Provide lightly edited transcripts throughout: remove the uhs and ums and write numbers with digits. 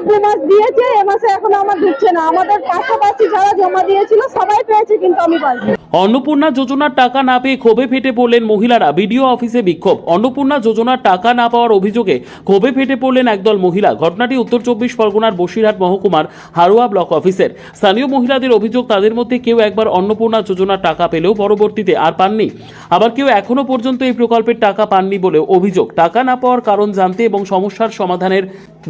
2 মাস দিয়েছে, এ মাসে এখনো আমার ঢুকছে না। আমাদের পাশাপাশি যারা জমা দিয়েছিল সবাই পেয়েছে, কিন্তু আমি পাইনি। অন্নপূর্ণা যোজনার টাকা না পেয়ে ক্ষোভে ফেটে পড়লেন মহিলারা। বিডিও অফিসে বিক্ষোভ। অন্নপূর্ণা যোজনার টাকা না পাওয়ার অভিযোগে ক্ষোভে ফেটে পড়লেন একদল মহিলা। ঘটনাটি উত্তর 24 পরগনার বসিরহাট মহকুমার হারোয়া ব্লক অফিসের। স্থানীয় মহিলাদের অভিযোগ, তাদের মধ্যে কেউ একবার অন্নপূর্ণা যোজনার টাকা পেলেও পরবর্তীতে আর পাননি, আবার কেউ এখনো পর্যন্ত এই প্রকল্পের টাকা পাননি বলেও অভিযোগ। টাকা না পাওয়ার কারণ জানতে এবং সমস্যার সমাধানের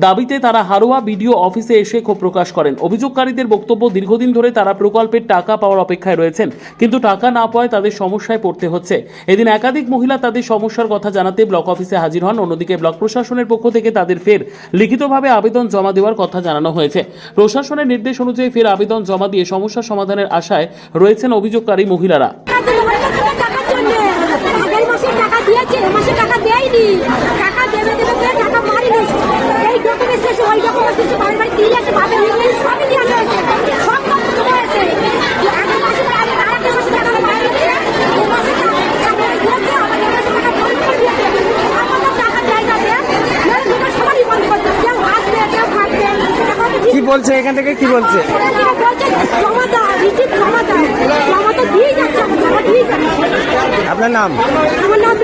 দাবিতে তারা হারোয়া বিডিও অফিসে এসে ক্ষোভ প্রকাশ করেন। অভিযোগকারীদের বক্তব্য, দীর্ঘদিন ধরে তারা প্রকল্পের টাকা পাওয়ার অপেক্ষায় রয়েছেন, কিন্তু টাকা না পাওয়ায় তাদের সমস্যায় পড়তে হচ্ছে। এদিন একাধিক মহিলা তাদের সমস্যার কথা জানাতে ব্লক অফিসে হাজির হন। অন্যদিকে ব্লক প্রশাসনের পক্ষ থেকে তাদের ফের লিখিতভাবে আবেদন জমা দেওয়ার কথা জানানো হয়েছে। প্রশাসনের নির্দেশ অনুযায়ী ফের আবেদন জমা দিয়ে সমস্যা সমাধানের আশায় রয়েছেন অভিযোগকারী মহিলারা। কি বলছে এখান থেকে, কি বলছে? আপনার নাম? আমার নাম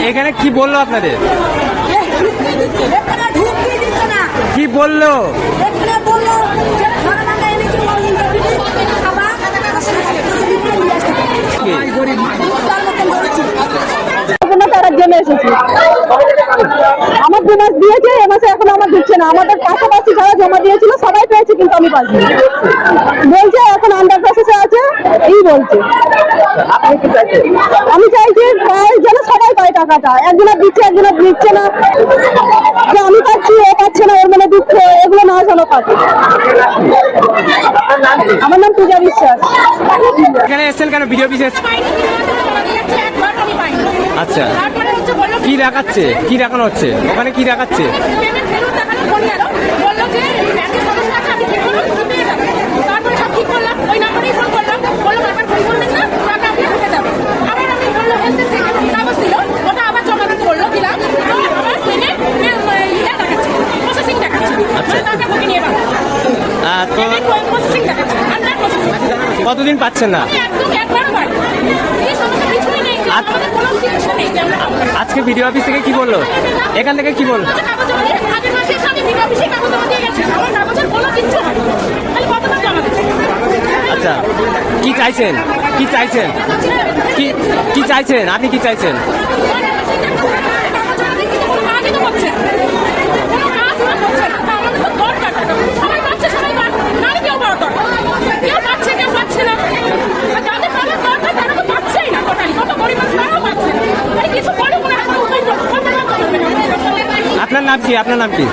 এখানে কি বললো আপনাদের? কি বললো? আমার 2 মাস দিয়েছে, এ মাসে এখনো আমার ঢুকছে না। আমাদের পাশাপাশি যারা জমা দিয়েছিল সবাই পেয়েছে, কিন্তু আমি পাইনি। বলছে এখন আন্ডার প্রসেসে আছে, এই বলছে। আমি চাইছি যেন সবাই পায় টাকাটা। একজনের দিচ্ছে, একজনের দিচ্ছে না। যে আমি পাচ্ছি, ও পাচ্ছে না, ওর মানে দুঃখ, এগুলো না যেন পাচ্ছে। আমার নাম পূজা বিশ্বাস। এখানে এসেছেন কেন? ভিডিও বিশেষ। আচ্ছা, কি দেখাচ্ছে? কি দেখানো হচ্ছে ওখানে? কি দেখাচ্ছে? কতদিন পাচ্ছেন না? আজকে ভিডিও অফিস থেকে কি বললো? এখান থেকে কি বললো? আচ্ছা, কি চাইছেন? কি চাইছেন? কি চাইছেন? আপনি কি চাইছেন? আপনার নাম কি? আপনার নাম কি?